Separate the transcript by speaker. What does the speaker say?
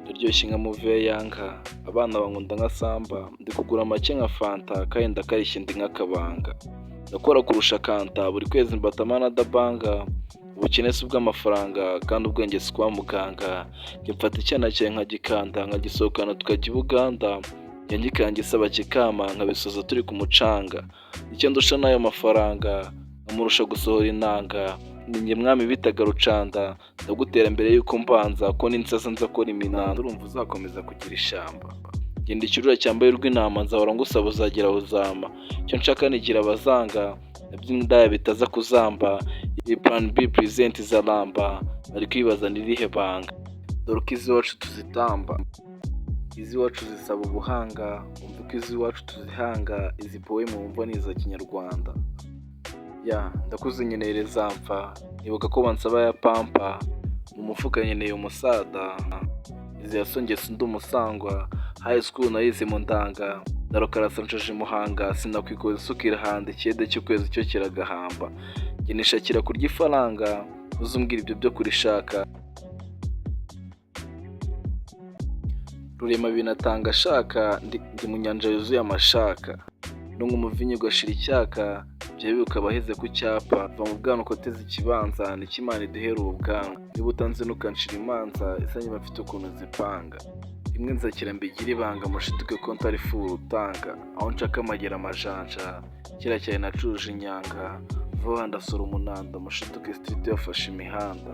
Speaker 1: iryoshye nka muve yanga, abana bankunda nka samba, ndi kugura make nka fanta kandi ndakarishye ndi nk'akabanga, ndakora kurusha kanta buri kwezi mbatama na dabanga, ubukene si ubw'amafaranga kandi ubwenge si kwa muganga, njye mfata icyana cyawe nkagikanda nkagisohokana tukajya i Buganda, njye ngikanga isaba kikama nkabisoza turi ku mucanga, icyo ndusha n'ayo mafaranga nkamurusha gusohora inanga, ni njye mwami bitaga Rucanda, ndagutera mbere yuko mbanza ko ninsaza nzakora iminanda, urumva uzakomeza kugira ishamba, genda ikirura cyambaye urw'intama nzahora ngusaba uzagera aho uzama, icyo nshaka nigira abazanga iby'indaya bitaza kuzamba, iyi plan B present izaramba, bari kwibaza n'irihe banga, dore ko iz'iwacu tuzitamba, iz'iwacu zisaba ubuhanga, umva ko iz'iwacu tuzihanga, izi poem wumva ni iza kinyarwanda, ndakuze nkeneye rezamfa, nibuka ko bansaba ya pampa, mu mufuka nkeneye umusada, izi yasongetse undi umusangwa, high school nayize mu ndanga, ndarukarasa nshoje muhanga, sinakwikoza isuka irahanda, ikiyede cy'ukwezi cyo kiragahamba, njye nishakira kurya ifaranga, uzumbwira ibyo byo kurishaka, rurema binatanga ashaka, ndi mu nyanja yuzuye amashaka, nunga umuvinyi ugashira icyaka, ibyo bibuka abaheze ku cyapa, va mu bwana ukoteza ikibanza, nicyo Imana iduhera ubu bwanwa, niba utanze ntukanshira imanza, isange bafite ukuntu zipanga, rimwe nzakira mbigire ibanga, mushituke ko ntari furu utanga, aho nshaka amagera amajanja, kera cyane nacuruje inyanga, vuba ndasura umunanda, mushituke street yafashe imihanda.